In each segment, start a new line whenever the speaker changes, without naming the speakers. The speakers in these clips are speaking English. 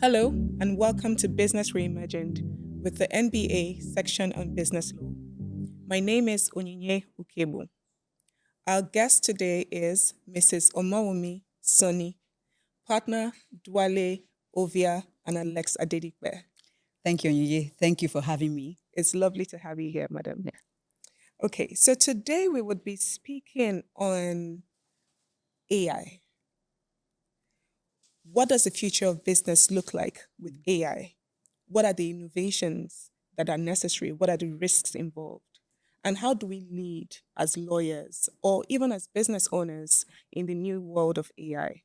Hello, and welcome to Business Reimagined with the NBA section on business law. My name is Onyinye Ukebo. Our guest today is Mrs. Omawumi Sonny, partner Dwale Ovia and Alex Adedikwe.
Thank you, Onyinye. Thank you for having me.
It's lovely to have you here, madam. Yeah. Okay, so today we would be speaking on AI. What does the future of business look like with AI? What are the innovations that are necessary? What are the risks involved? And how do we lead as lawyers or even as business owners in the new world of AI?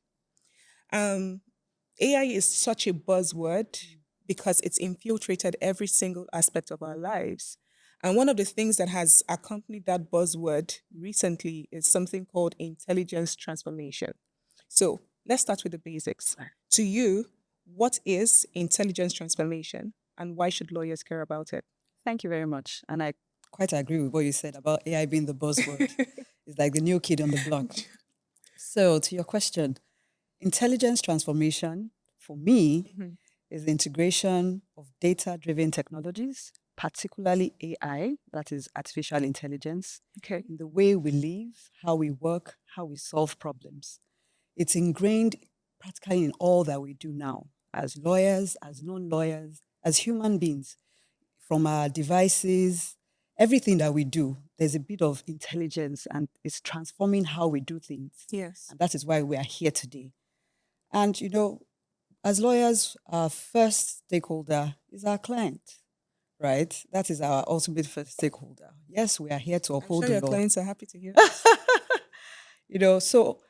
AI is such a buzzword because it's infiltrated every single aspect of our lives. And one of the things that has accompanied that buzzword recently is something called intelligence transformation. So let's start with the basics. To you, what is intelligence transformation and why should lawyers care about it?
Thank you very much. And I quite agree with what you said about AI being the buzzword. It's like the new kid on the block. So, to your question, intelligence transformation for me is the integration of data driven technologies, particularly AI, that is artificial intelligence, in the way we live, how we work, how we solve problems. It's ingrained practically in all that we do now, as lawyers, as non-lawyers, as human beings, from our devices, everything that we do, there's a bit of intelligence and it's transforming how we do things.
Yes.
And that is why we are here today. And, as lawyers, our first stakeholder is our client, right? That is our ultimate first stakeholder. Yes, we are here to uphold
I'm sure
the
your
law.
clients are happy to hear.
So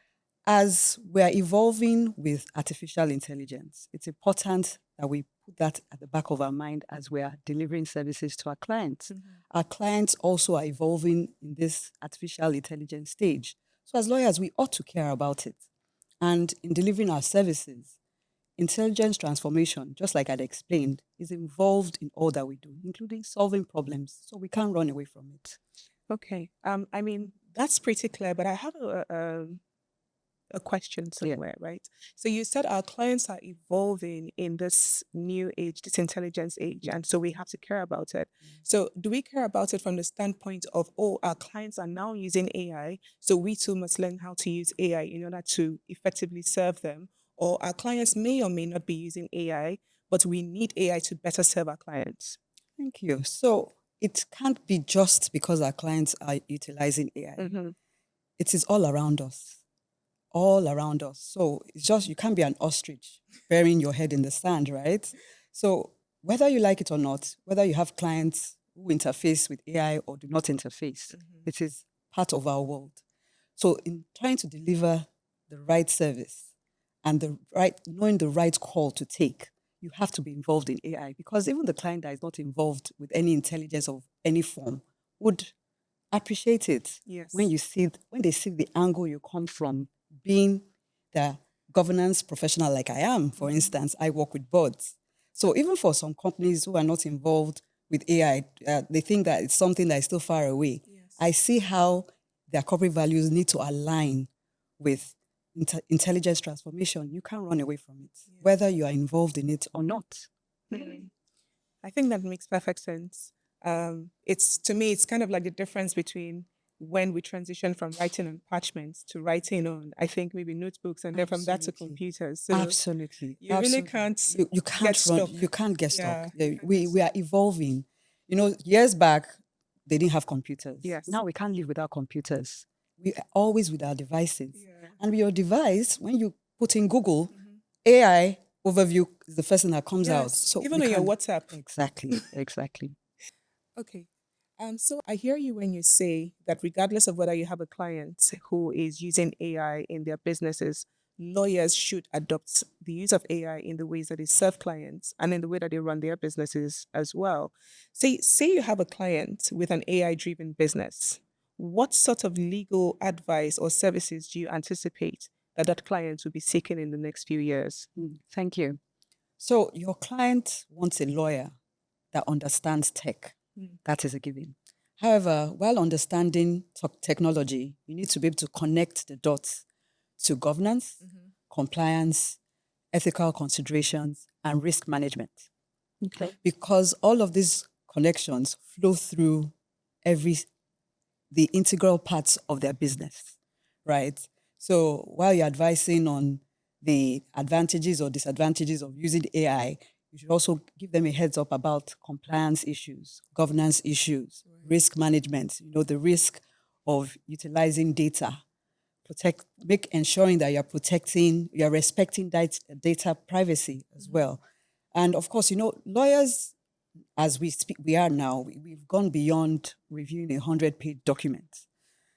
as we're evolving with artificial intelligence, it's important that we put that at the back of our mind as we are delivering services to our clients. Our clients also are evolving in this artificial intelligence stage. So as lawyers, we ought to care about it. And in delivering our services, intelligence transformation, just like I'd explained, is involved in all that we do, including solving problems. So we can't run away from it.
Okay. That's pretty clear, but I have a question somewhere, right? So you said our clients are evolving in this new age, this intelligence age, and so we have to care about it. So do we care about it from the standpoint of, our clients are now using AI, so we too must learn how to use AI in order to effectively serve them? Or our clients may or may not be using AI, but we need AI to better serve our clients?
Thank you. So it can't be just because our clients are utilizing AI. It is all around us. All around us. So it's just, you can't be an ostrich burying your head in the sand, right? So whether you like it or not, whether you have clients who interface with AI or do not interface, it is part of our world. So in trying to deliver the right service and knowing the right call to take, you have to be involved in AI, because even the client that is not involved with any intelligence of any form would appreciate it.
Yes.
When they see the angle you come from, being the governance professional like I am, for instance, I work with boards. So even for some companies who are not involved with AI, they think that it's something that is still far away.
Yes.
I see how their corporate values need to align with intelligence transformation. You can't run away from it, whether you are involved in it or not.
I think that makes perfect sense. To me, it's kind of like the difference between when we transition from writing on parchments to writing on, I think, maybe notebooks, and then from that to computers. So
Absolutely.
you really can't
You can't
get stuck.
You can't get
Yeah.
stuck. We are evolving. Years back, they didn't have computers.
Yes.
Now we can't live without computers. We are always with our devices.
Yeah.
And with your device, when you put in Google, AI overview is the first thing that comes out. So
even on your WhatsApp.
Exactly.
Okay. So I hear you when you say that regardless of whether you have a client who is using AI in their businesses, lawyers should adopt the use of AI in the ways that they serve clients and in the way that they run their businesses as well. Say you have a client with an AI-driven business. What sort of legal advice or services do you anticipate that client will be seeking in the next few years?
Thank you. So your client wants a lawyer that understands tech. That is a given. However, while understanding technology, you need to be able to connect the dots to governance, compliance, ethical considerations, and risk management.
Okay.
Because all of these connections flow through the integral parts of their business, right? So while you're advising on the advantages or disadvantages of using AI, you should also give them a heads up about compliance issues, governance issues, risk management, the risk of utilizing data, ensuring that you're respecting data privacy as well. And of course, lawyers, as we are now, we've gone beyond reviewing a 100-page document.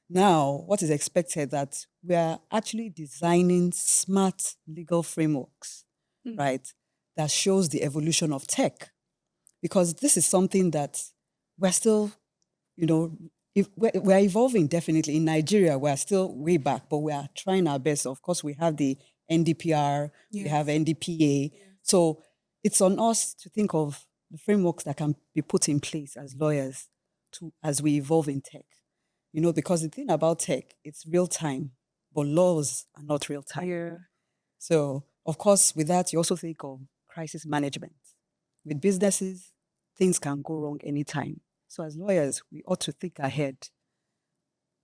Now, what is expected that we are actually designing smart legal frameworks, right, that shows the evolution of tech. Because this is something that we're still, we're evolving definitely. In Nigeria, we're still way back, but we are trying our best. Of course, we have the NDPR, we have NDPA. So it's on us to think of the frameworks that can be put in place as lawyers as we evolve in tech. Because the thing about tech, it's real time, but laws are not real time.
Yeah.
So, of course, with that, you also think of crisis management. With businesses, things can go wrong anytime. So as lawyers, we ought to think ahead.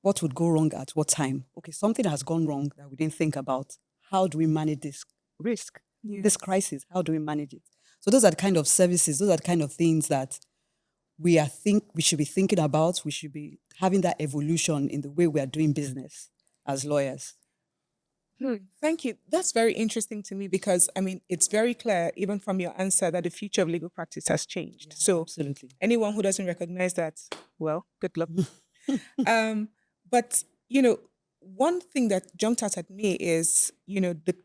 What would go wrong at what time? Okay, something has gone wrong that we didn't think about. How do we manage this risk, this crisis? How do we manage it? So those are the kind of services, those are the kind of things that we should be thinking about. We should be having that evolution in the way we are doing business as lawyers.
Thank you. That's very interesting to me because, it's very clear, even from your answer, that the future of legal practice has changed.
Yeah,
so
absolutely.
Anyone who doesn't recognize that, well, good luck. But, one thing that jumped out at me is, the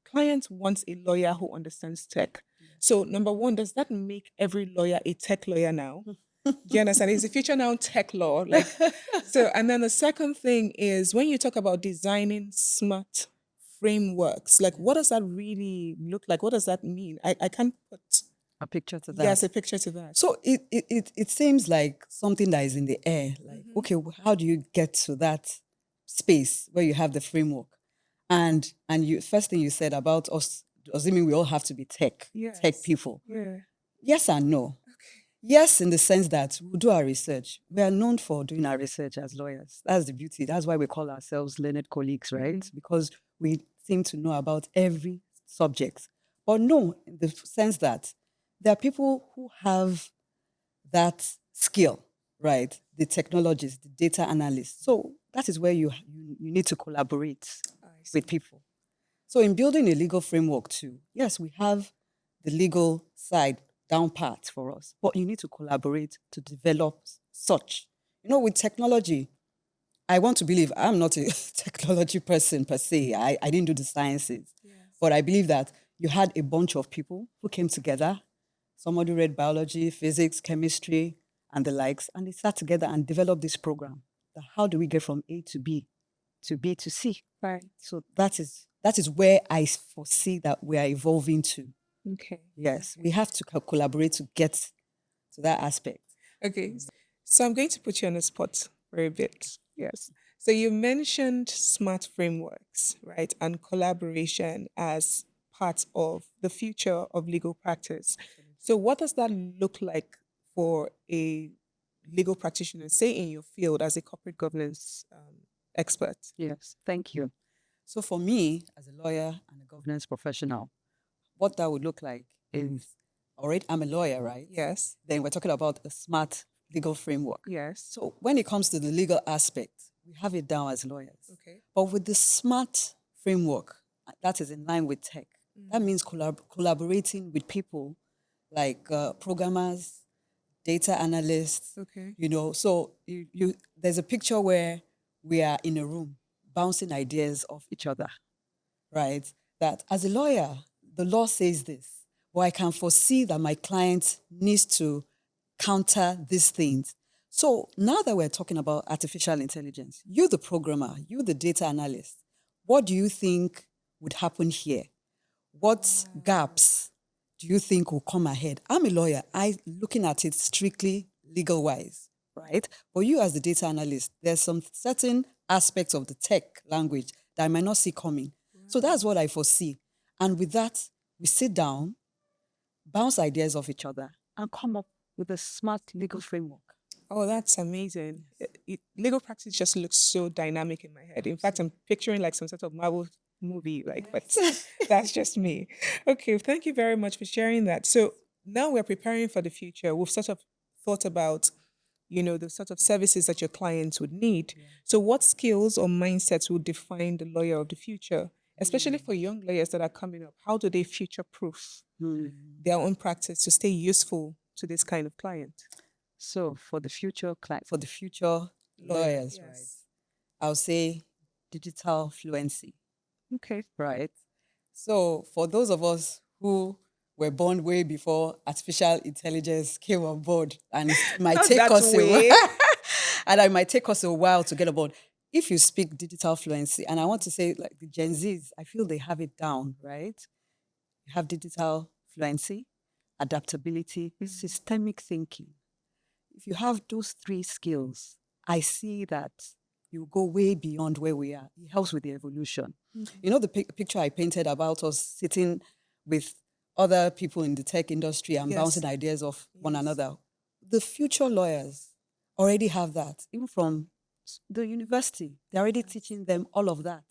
client wants a lawyer who understands tech. So number one, does that make every lawyer a tech lawyer now? Do you understand? Is the future now tech law? And then the second thing is when you talk about designing smart frameworks, what does that really look like? What does that mean? I can't put
a picture to that.
Yes, a picture to that.
So it seems like something that is in the air. Okay, how do you get to that space where you have the framework? And first thing you said about us, assuming we all have to be tech people.
Yeah.
Yes and no. Yes, in the sense that we do our research. We are known for doing our research as lawyers. That's the beauty. That's why we call ourselves learned colleagues, right? Because we seem to know about every subject. But no, in the sense that there are people who have that skill, right? The technologists, the data analysts. So that is where you need to collaborate with people. So in building a legal framework too, yes, we have the legal side down pat for us, but you need to collaborate to develop such. With technology, I want to believe I'm not a technology person per se. I didn't do the sciences, but I believe that you had a bunch of people who came together. Somebody read biology, physics, chemistry, and the likes, and they sat together and developed this program. How do we get from A to B to C?
Right.
So that is where I foresee that we are evolving to.
Okay.
Yes, we have to collaborate to get to that aspect.
Okay. So I'm going to put you on the spot for a bit. Yes. So you mentioned smart frameworks, right? And collaboration as part of the future of legal practice. So what does that look like for a legal practitioner, say in your field as a corporate governance expert?
Yes, thank you. So for me, as a lawyer and a governance professional, what that would look like is, I'm a lawyer, right?
Yes.
Then we're talking about a smart legal framework.
Yes.
So when it comes to the legal aspect, we have it down as lawyers.
Okay.
But with the smart framework, that is in line with tech. That means collaborating with people like programmers, data analysts.
Okay.
So there's a picture where we are in a room bouncing ideas off each other, right? That as a lawyer, the law says this, but I can foresee that my client needs to counter these things. So now that we're talking about artificial intelligence, you the programmer, you the data analyst, what do you think would happen here? What gaps do you think will come ahead? I'm a lawyer. I'm looking at it strictly legal-wise, right? But you as the data analyst, there's some certain aspects of the tech language that I might not see coming. So that's what I foresee. And with that, we sit down, bounce ideas off each other, and come up with a smart legal framework.
Oh, that's amazing. Legal practice just looks so dynamic in my head. In fact, I'm picturing like some sort of Marvel movie, like, but that's just me. Okay, thank you very much for sharing that. So now we're preparing for the future. We've sort of thought about, the sort of services that your clients would need. So what skills or mindsets would define the lawyer of the future, especially for young lawyers that are coming up? How do they future-proof their own practice to stay useful to this kind of client?
So for the future lawyers, right? I'll say digital fluency.
Okay.
Right. So for those of us who were born way before artificial intelligence came on board, and it might take us and it might take us a while to get on board. If you speak digital fluency, and I want to say like the Gen Zs, I feel they have it down, right? You have digital fluency, adaptability, systemic thinking. If you have those three skills, I see that you go way beyond where we are. It helps with the evolution. You know the picture I painted about us sitting with other people in the tech industry and bouncing ideas off one another. The future lawyers already have that. Even from the university, they're already teaching them all of that.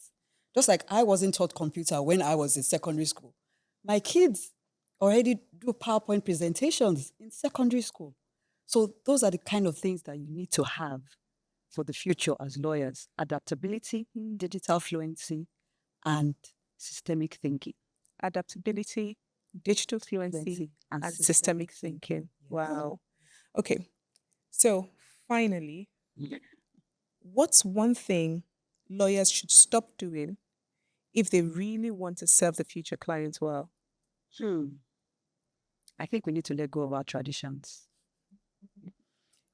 Just like I wasn't taught computer when I was in secondary school. My kids already do PowerPoint presentations in secondary school. So those are the kind of things that you need to have for the future as lawyers: adaptability, digital fluency, and systemic thinking.
Adaptability, digital fluency, and systemic thinking. Wow. Okay. So finally, what's one thing lawyers should stop doing if they really want to serve the future clients well?
I think we need to let go of our traditions.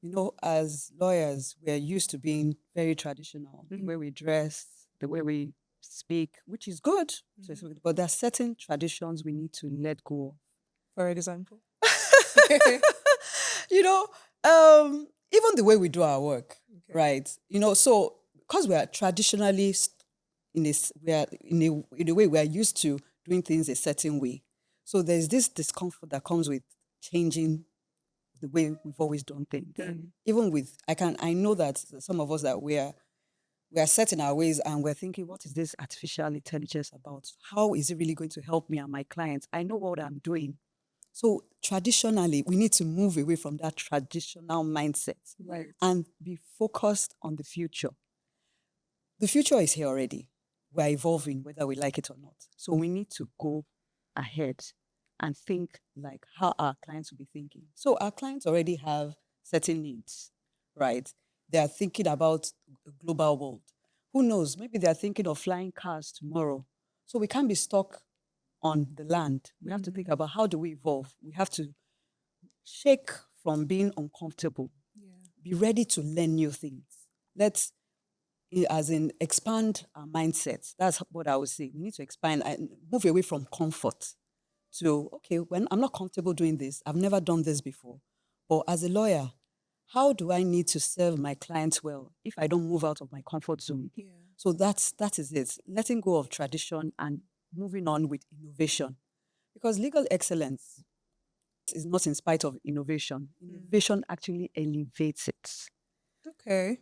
You know, as lawyers, we're used to being very traditional, the way we dress, the way we speak, which is good. But there are certain traditions we need to let go of.
For example?
Even the way we do our work, right? So because we are traditionally in a way we are used to doing things a certain way. So there's this discomfort that comes with changing the way we've always done things. Even with, I know that some of us that we are set in our ways and we're thinking, what is this artificial intelligence about? How is it really going to help me and my clients? I know what I'm doing. So traditionally, we need to move away from that traditional mindset and be focused on the future. The future is here already. We're evolving, whether we like it or not. So we need to go ahead and think like how our clients will be thinking. So our clients already have certain needs, right? They are thinking about a global world. Who knows? Maybe they're thinking of flying cars tomorrow. So we can't be stuck on the land. We have to think about how do we evolve. We have to shake from being uncomfortable. Be ready to learn new things. Let's, as in, expand our mindsets. That's what I would say. We need to expand and move away from comfort. So, okay, when I'm not comfortable doing this, I've never done this before. But as a lawyer, how do I need to serve my clients well if I don't move out of my comfort zone? So that is it. Letting go of tradition and moving on with innovation. Because legal excellence is not in spite of innovation. Innovation actually elevates it.
Okay.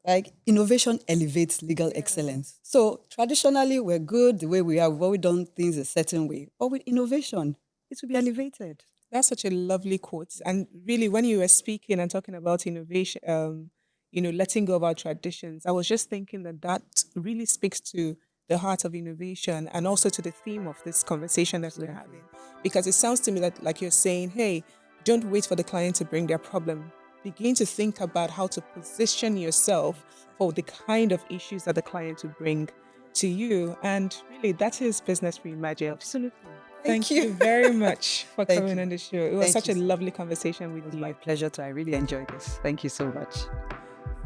Like innovation elevates legal excellence. So traditionally, we're good the way we are. We've always done things a certain way. But with innovation, it will be elevated.
That's such a lovely quote. And really, when you were speaking and talking about innovation, letting go of our traditions, I was just thinking that really speaks to the heart of innovation and also to the theme of this conversation that we're having. Because it sounds to me like you're saying, hey, don't wait for the client to bring their problem. Begin to think about how to position yourself for the kind of issues that the client will bring to you. And really, that is Business Reimagined.
Absolutely.
Thank you very much for coming on the show. It was such a lovely conversation with you.
It was my pleasure I really enjoyed this. Thank you so much.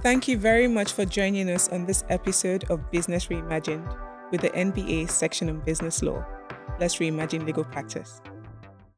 Thank you very much for joining us on this episode of Business Reimagined with the NBA section on business law. Let's reimagine legal practice.